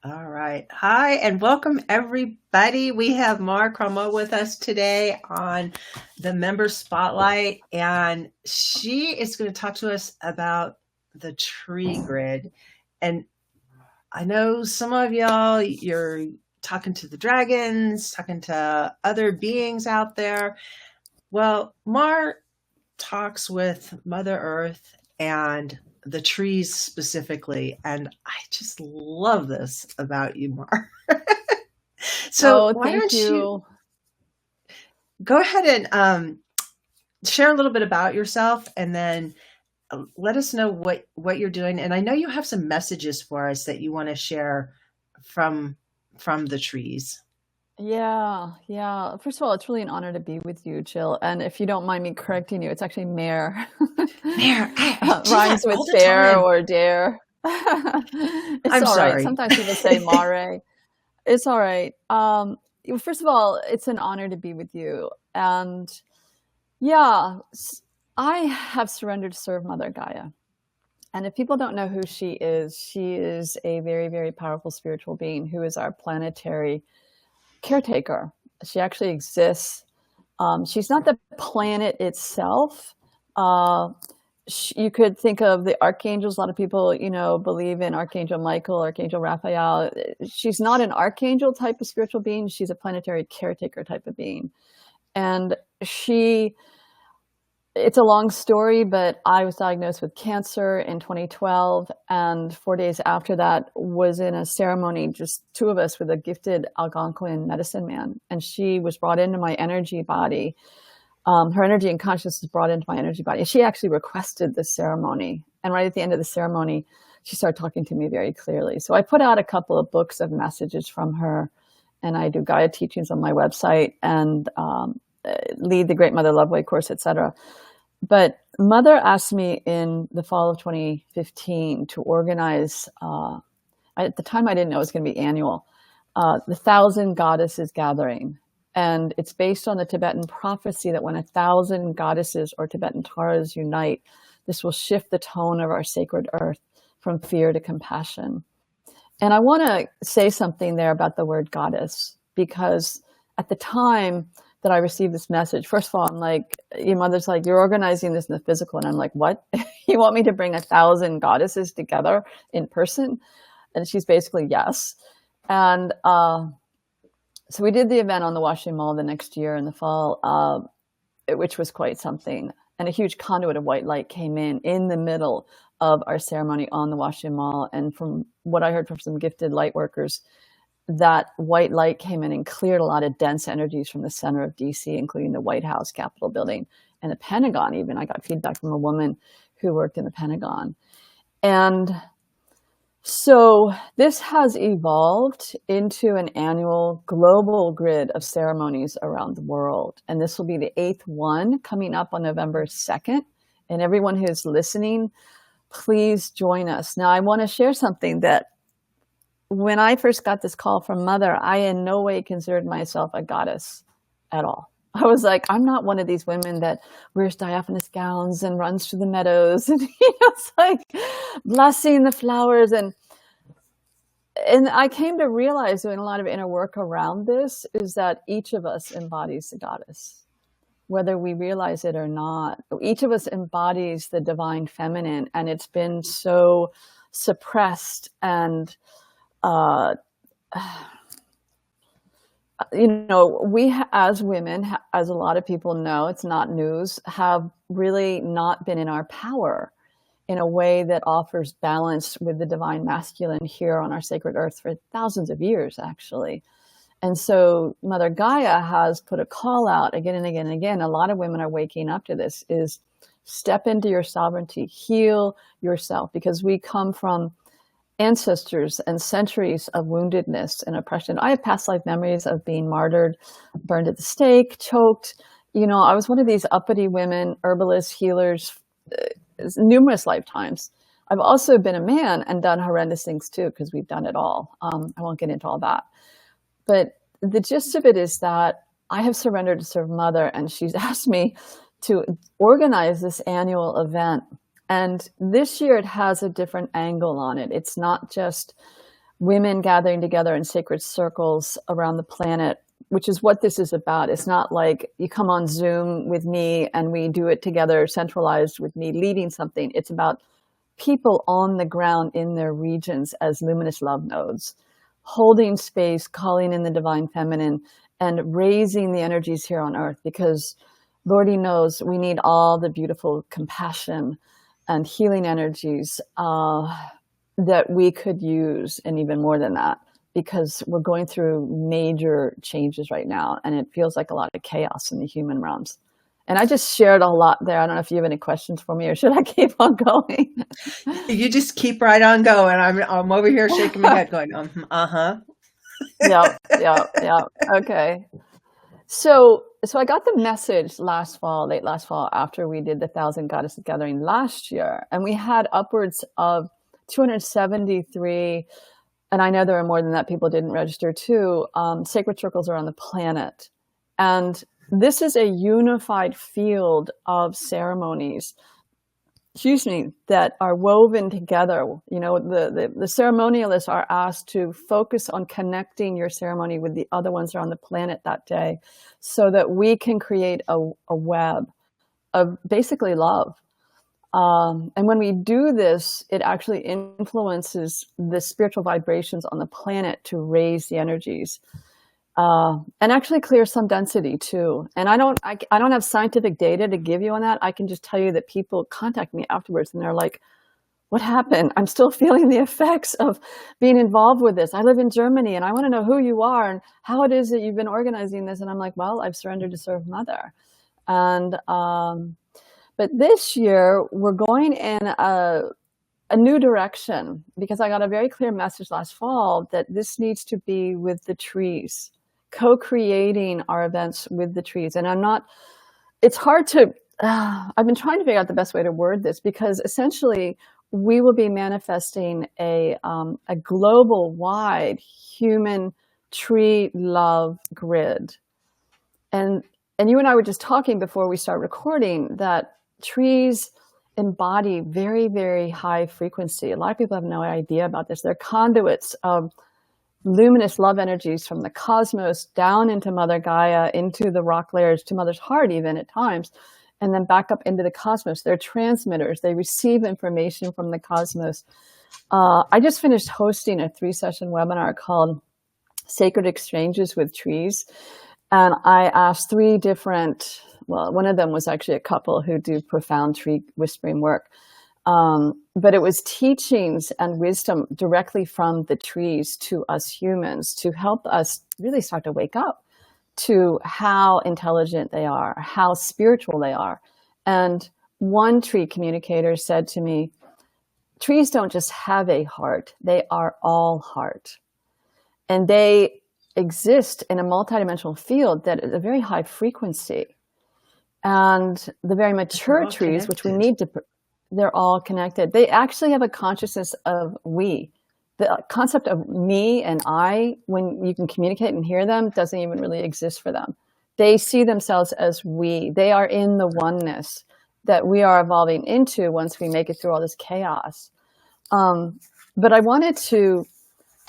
All right. Hi, and welcome everybody. We have Mare Cromwell with us today on the member spotlight, and she is going to talk to us about the tree grid. And I know some of y'all, you're talking to the dragons, talking to other beings out there. Well, Mar talks with Mother Earth and the trees specifically. And I just love this about you, Mar. So Oh, why thank don't you you. go ahead and share a little bit about yourself, and then let us know what you're doing. And I know you have some messages for us that you want to share from from the trees. Yeah. First of all, it's really an honor to be with you, Jill. And if you don't mind me correcting you, it's actually Mare. Mare, I do that Rhymes with all the fair time. or dare. It's I'm all right. sorry. Sometimes people say Mare. It's all right. First of all, it's an honor to be with you. And yeah, I have surrendered to serve Mother Gaia. And if people don't know who she is a very, very powerful spiritual being who is our planetary caretaker. She actually exists. She's not the planet itself. Uh, you could think of the archangels. A lot of people, believe in Archangel Michael, Archangel Raphael. She's not an archangel type of spiritual being. She's a planetary caretaker type of being. And it's a long story, but I was diagnosed with cancer in 2012, and 4 days after that was in a ceremony, just two of us with a gifted Algonquin medicine man, and she was brought into my energy body. Her energy and consciousness was brought into my energy body. And she actually requested this ceremony, and right at the end of the ceremony, she started talking to me very clearly. So I put out a couple of books of messages from her, and I do Gaia teachings on my website, and lead the Great Mother Love Way course, etc. But Mother asked me in the fall of 2015 to organize, at the time I didn't know it was going to be annual, the Thousand Goddesses Gathering. And it's based on the Tibetan prophecy that when 1,000 goddesses or Tibetan Taras unite, this will shift the tone of our sacred earth from fear to compassion. And I want to say something there about the word goddess, because at the time that I received this message, first of all, I'm like, your mother's like, you're organizing this in the physical. And I'm like, what? You want me to bring 1,000 goddesses together in person? And she's basically, yes. And so we did the event on the Washington Mall the next year in the fall, which was quite something. And a huge conduit of white light came in the middle of our ceremony on the Washington Mall. And from what I heard from some gifted light workers, that white light came in and cleared a lot of dense energies from the center of DC, including the White House, Capitol building, and the Pentagon even. I got feedback from a woman who worked in the Pentagon. And so this has evolved into an annual global grid of ceremonies around the world. And this will be the 8th one coming up on November 2nd. And everyone who's listening, please join us. Now, I want to share something that when I first got this call from Mother, I in no way considered myself a goddess at all. I was like, I'm not one of these women that wears diaphanous gowns and runs through the meadows and it's like blessing the flowers. And I came to realize, doing a lot of inner work around this, is that each of us embodies the goddess, whether we realize it or not. Each of us embodies the divine feminine, and it's been so suppressed and we as women, as a lot of people know, it's not news, have really not been in our power in a way that offers balance with the divine masculine here on our sacred earth for thousands of years, actually. And so Mother Gaia has put a call out again and again and again. A lot of women are waking up to this, is step into your sovereignty, heal yourself, because we come from ancestors and centuries of woundedness and oppression. I have past life memories of being martyred, burned at the stake, choked. I was one of these uppity women, herbalists, healers, numerous lifetimes. I've also been a man and done horrendous things too, because we've done it all. I won't get into all that. But the gist of it is that I have surrendered to serve Mother, and she's asked me to organize this annual event. And this year it has a different angle on it. It's not just women gathering together in sacred circles around the planet, which is what this is about. It's not like you come on Zoom with me and we do it together, centralized with me leading something. It's about people on the ground in their regions as luminous love nodes, holding space, calling in the divine feminine, and raising the energies here on earth, because Lordy knows we need all the beautiful compassion and healing energies that we could use, and even more than that, because we're going through major changes right now, and it feels like a lot of chaos in the human realms. And I just shared a lot there. I don't know if you have any questions for me, or should I keep on going? You just keep right on going. I'm over here shaking my head going, uh-huh. Yeah. Okay. So I got the message late last fall, after we did the 1,000 Goddesses Gathering last year, and we had upwards of 273, and I know there are more than that, people didn't register too, sacred circles around the planet. And this is a unified field of ceremonies, that are woven together. The ceremonialists are asked to focus on connecting your ceremony with the other ones around the planet that day, so that we can create a web of basically love. And when we do this, it actually influences the spiritual vibrations on the planet to raise the energies. And actually clear some density too. And I don't have scientific data to give you on that. I can just tell you that people contact me afterwards and they're like, what happened? I'm still feeling the effects of being involved with this. I live in Germany and I want to know who you are and how it is that you've been organizing this. And I'm like, well, I've surrendered to serve Mother. And, but this year we're going in a new direction, because I got a very clear message last fall that this needs to be with the trees, co-creating our events with the trees. And it's hard to, I've been trying to figure out the best way to word this, because essentially we will be manifesting a global wide human tree love grid. And you and I were just talking before we start recording that trees embody very, very high frequency. A lot of people have no idea about this. They're conduits of luminous love energies from the cosmos down into Mother Gaia, into the rock layers, to Mother's heart even at times, and then back up into the cosmos. They're transmitters. They receive information from the cosmos. I just finished hosting a 3-session webinar called Sacred Exchanges with Trees. And I asked 3 different, well, one of them was actually a couple who do profound tree whispering work. But it was teachings and wisdom directly from the trees to us humans, to help us really start to wake up to how intelligent they are, how spiritual they are. And one tree communicator said to me, trees don't just have a heart, they are all heart. And they exist in a multidimensional field that is a very high frequency. And the very mature trees, which we need to, they're all connected. They actually have a consciousness of we. The concept of me and I, when you can communicate and hear them, doesn't even really exist for them. They see themselves as we. They are in the oneness that we are evolving into once we make it through all this chaos. But I wanted to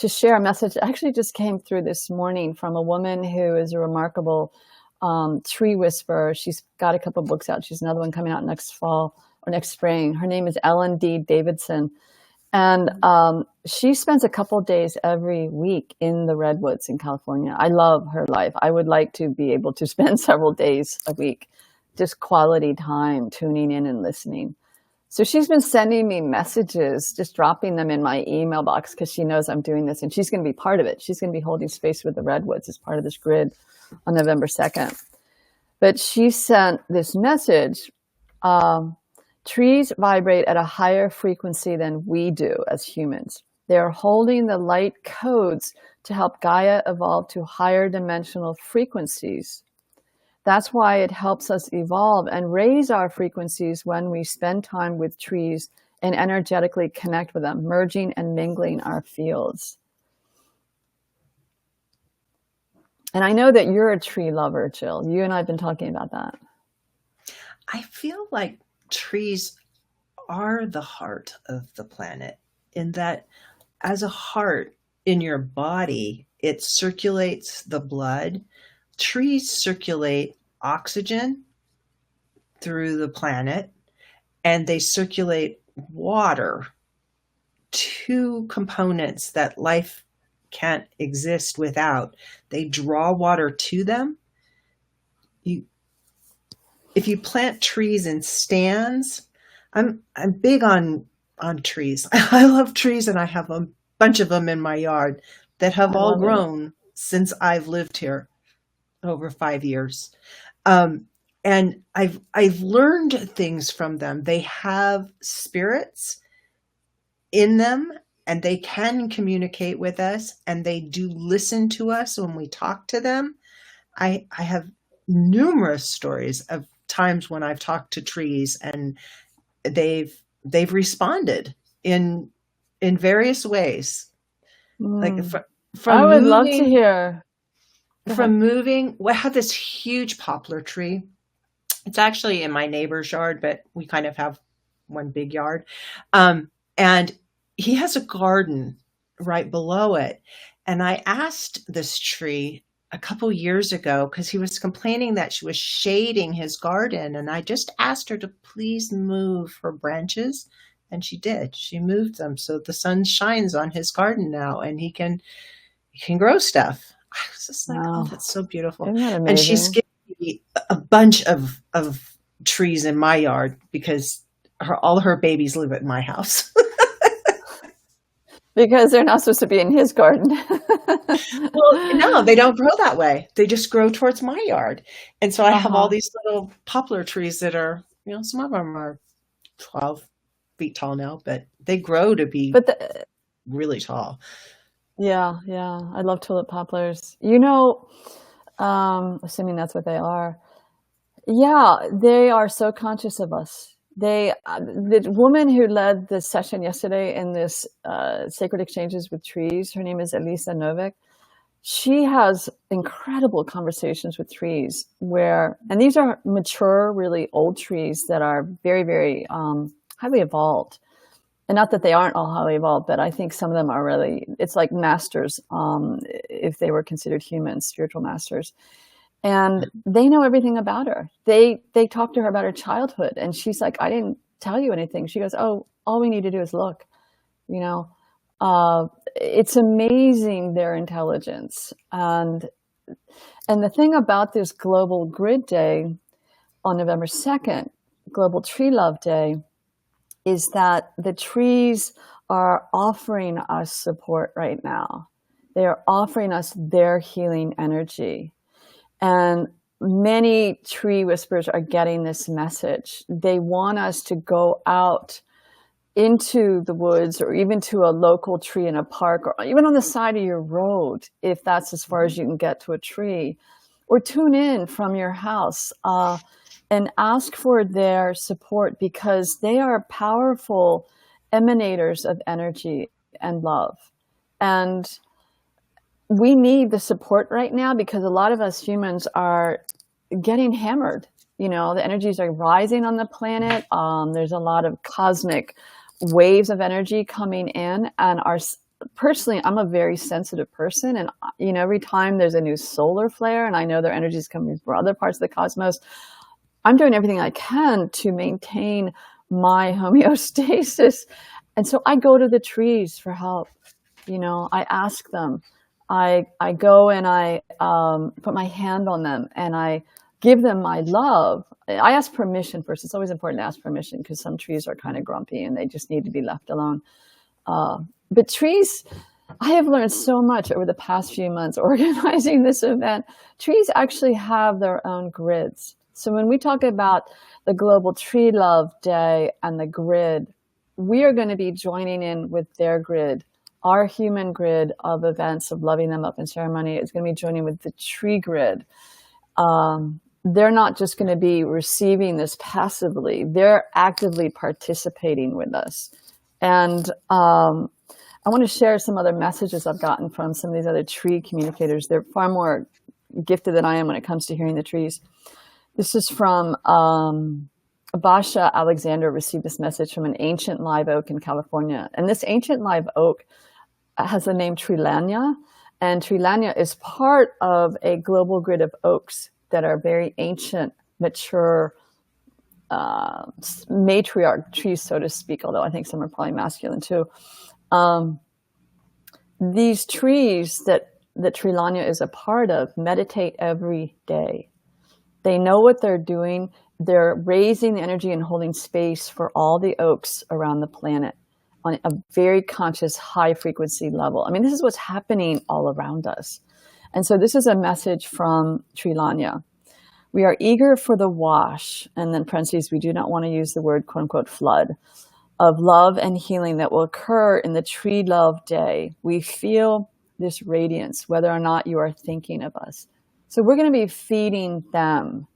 share a message that actually just came through this morning from a woman who is a remarkable tree whisperer. She's got a couple books out. She's another one coming out next fall or next spring. Her name is Ellen D. Davidson. And she spends a couple days every week in the redwoods in California. I love her life. I would like to be able to spend several days a week, just quality time, tuning in and listening. So she's been sending me messages, just dropping them in my email box, because she knows I'm doing this and she's going to be part of it. She's going to be holding space with the redwoods as part of this grid on November 2nd. But she sent this message. Trees vibrate at a higher frequency than we do as humans. They are holding the light codes to help Gaia evolve to higher dimensional frequencies. That's why it helps us evolve and raise our frequencies when we spend time with trees and energetically connect with them, merging and mingling our fields. And I know that you're a tree lover, Jill. You and I have been talking about that. I feel like trees are the heart of the planet, in that as a heart, in your body, it circulates the blood. Trees circulate oxygen through the planet, and they circulate water, two components that life can't exist without. They draw water to them. You, if you plant trees in stands, I'm big on trees. I love trees, and I have a bunch of them in my yard that have I all love it. grown since I've lived here over 5 years. Um, and I've learned things from them. They have spirits in them, and they can communicate with us, and they do listen to us when we talk to them. I have numerous stories of times when I've talked to trees, and they've responded in various ways, like Mm. I from would love to moving hear. Go ahead. from moving. We have this huge poplar tree. It's actually in my neighbor's yard, but we kind of have one big yard. And he has a garden right below it. And I asked this tree a couple years ago because he was complaining that she was shading his garden. And I just asked her to please move her branches. And she did. She moved them so the sun shines on his garden now, and he can grow stuff. I was just like, oh, Wow. that's so beautiful. Isn't that And she's amazing? given me a bunch of trees in my yard because all her babies live at my house. Because they're not supposed to be in his garden. Well, no, they don't grow that way. They just grow towards my yard. And so I have all Uh-huh. these little poplar trees that are, some of them are 12 feet tall now, but they grow to be But the, really tall. yeah, yeah, I love tulip poplars. Assuming that's what they are. Yeah, they are so conscious of us. The woman who led the session yesterday in this Sacred Exchanges with Trees, her name is Elisa Novik. She has incredible conversations with trees and these are mature, really old trees that are very, very highly evolved. And not that they aren't all highly evolved, but I think some of them are really, it's like masters, if they were considered humans, spiritual masters. And they know everything about her. They talk to her about her childhood, and she's like, I didn't tell you anything. She goes, oh, all we need to do is look, you know. It's amazing, their intelligence. And the thing about this Global Grid Day on November 2nd, Global Tree Love Day, is that the trees are offering us support right now. They are offering us their healing energy. And many tree whisperers are getting this message. They want us to go out into the woods, or even to a local tree in a park, or even on the side of your road, if that's as far as you can get to a tree, or tune in from your house and ask for their support, because they are powerful emanators of energy and love. And we need the support right now because a lot of us humans are getting hammered. The energies are rising on the planet. There's a lot of cosmic waves of energy coming in, and personally, I'm a very sensitive person, and every time there's a new solar flare, and I know their energy is coming from other parts of the cosmos, I'm doing everything I can to maintain my homeostasis. And so I go to the trees for help. I ask them. I go and I put my hand on them and I give them my love. I ask permission first. It's always important to ask permission because some trees are kind of grumpy and they just need to be left alone. But trees, I have learned so much over the past few months organizing this event. Trees actually have their own grids. So when we talk about the Global Tree Love Day and the grid, we are going to be joining in with their grid. Our human grid of events of loving them up in ceremony is going to be joining with the tree grid. They're not just going to be receiving this passively. They're actively participating with us. And I want to share some other messages I've gotten from some of these other tree communicators. They're far more gifted than I am when it comes to hearing the trees. This is from Basha Alexander received this message from an ancient live oak in California. And this ancient live oak has the name Trilania, and Trilania is part of a global grid of oaks that are very ancient, mature, matriarch trees, so to speak, although I think some are probably masculine too. These trees that Trilania is a part of meditate every day. They know what they're doing. They're raising the energy and holding space for all the oaks around the planet on a very conscious, high frequency level. I mean, this is what's happening all around us. And so this is a message from Trilania. We are eager for the wash, and then parentheses, we do not want to use the word quote unquote flood, of love and healing that will occur in the Tree Love Day. We feel this radiance, whether or not you are thinking of us. So we're going to be feeding them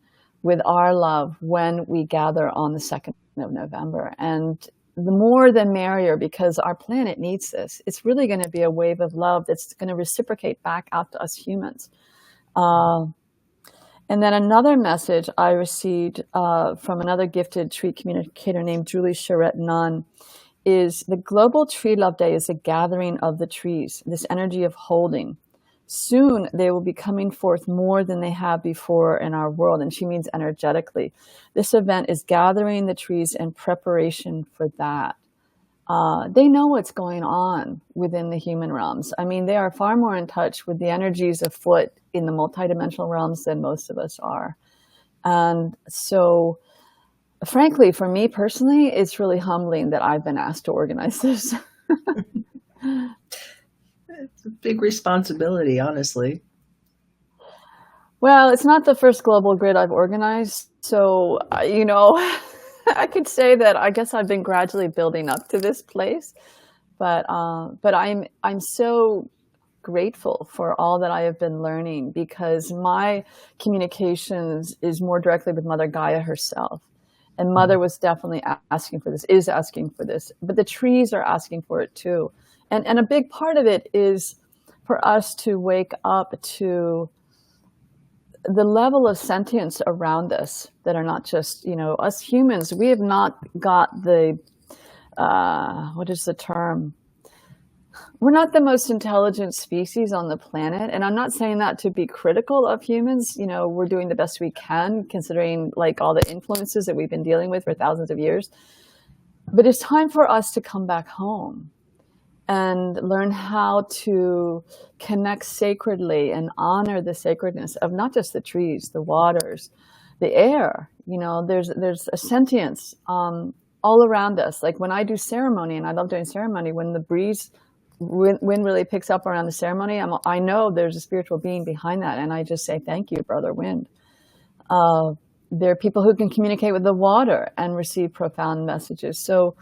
with our love when we gather on the 2nd of November. And the more the merrier, because our planet needs this. It's really going to be a wave of love that's going to reciprocate back out to us humans. And then another message I received from another gifted tree communicator named Julie Charette Nunn is the Global Tree Love Day is a gathering of the trees, this energy of holding. Soon they will be coming forth more than they have before in our world. And she means energetically. This event is gathering the trees in preparation for that. They know what's going on within the human realms. I mean, they are far more in touch with the energies afoot in the multidimensional realms than most of us are. And so, frankly, for me personally, it's really humbling that I've been asked to organize this. It's a big responsibility, honestly. Well, it's not the first global grid I've organized. So, I could say that I guess I've been gradually building up to this place, but I'm so grateful for all that I have been learning, because my communications is more directly with Mother Gaia herself, and Mother was definitely asking for this, is asking for this, but the trees are asking for it too, and a big part of it is for us to wake up to the level of sentience around us that are not just, us humans. We have not got the, what is the term? We're not the most intelligent species on the planet. And I'm not saying that to be critical of humans. We're doing the best we can, considering like all the influences that we've been dealing with for thousands of years. But it's time for us to come back home and learn how to connect sacredly and honor the sacredness of not just the trees, the waters, the air. There's a sentience all around us. Like when I do ceremony, and I love doing ceremony, when the wind really picks up around the ceremony, I know there's a spiritual being behind that. And I just say, thank you, brother wind. There are people who can communicate with the water and receive profound messages. So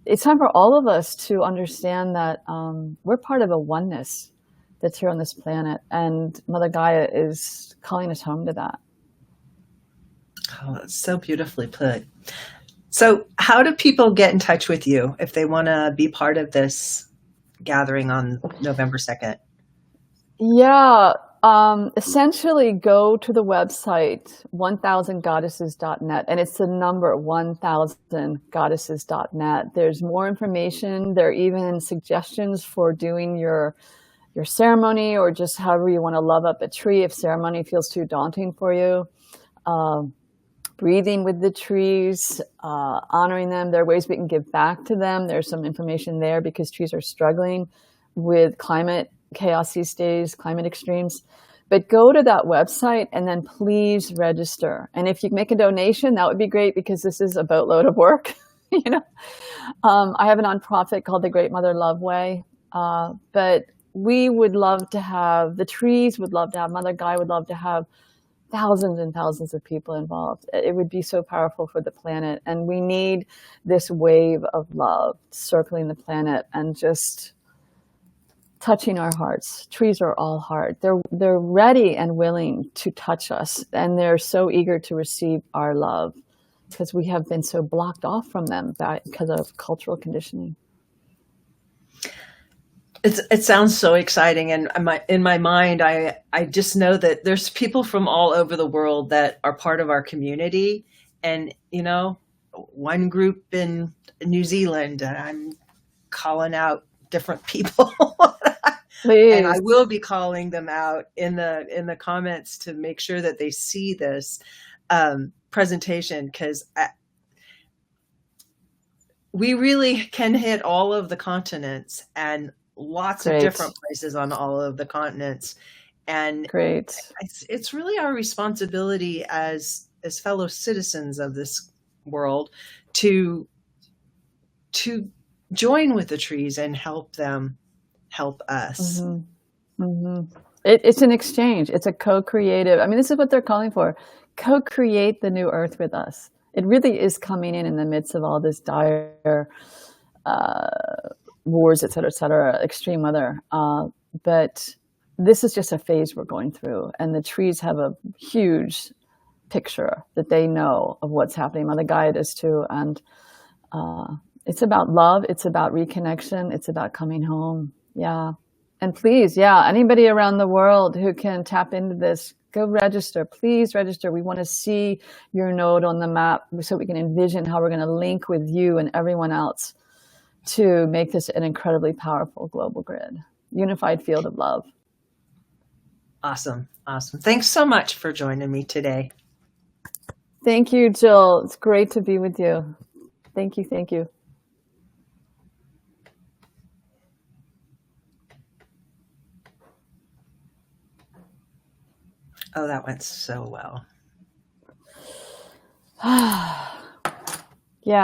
it's time for all of us to understand that we're part of a oneness that's here on this planet, and Mother Gaia is calling us home to that. Oh, that's so beautifully put. So how do people get in touch with you if they want to be part of this gathering on November 2nd? Yeah, essentially go to the website 1000goddesses.net, and it's the number 1000goddesses.net. There's more information. There are even suggestions for doing your ceremony, or just however you want to love up a tree if ceremony feels too daunting for you. Breathing with the trees, honoring them. There are ways we can give back to them. There's some information there because trees are struggling with climate chaos these days, climate extremes. But go to that website and then please register. And if you make a donation, that would be great, because this is a boatload of work. I have a nonprofit called the Great Mother Love Way. But we would love to have, the trees would love to have, Mother Gaia would love to have thousands and thousands of people involved. It would be so powerful for the planet. And we need this wave of love circling the planet and just touching our hearts. Trees are all heart. They're ready and willing to touch us, and they're so eager to receive our love, because we have been so blocked off from them because of cultural conditioning. It sounds so exciting, and in my mind, I just know that there's people from all over the world that are part of our community, and one group in New Zealand, and I'm calling out different people. And I Please. will be calling them out in the comments to make sure that they see this presentation, because we really can hit all of the continents and lots of Great. different places on all of the continents. And Great. it's really our responsibility as fellow citizens of this world to join with the trees and help them help us. Mm-hmm. Mm-hmm. It's an exchange. It's a co-creative. I mean, this is what they're calling for. Co-create the new earth with us. It really is coming in the midst of all this dire wars, et cetera, extreme weather. But this is just a phase we're going through. And the trees have a huge picture that they know of what's happening. Mother guide us to. And it's about love. It's about reconnection. It's about coming home. Yeah. And please, yeah, anybody around the world who can tap into this, go register. Please register. We want to see your node on the map so we can envision how we're going to link with you and everyone else to make this an incredibly powerful global grid, unified field of love. Awesome. Awesome. Thanks so much for joining me today. Thank you, Jill. It's great to be with you. Thank you. Thank you. Oh, that went so well. Yeah.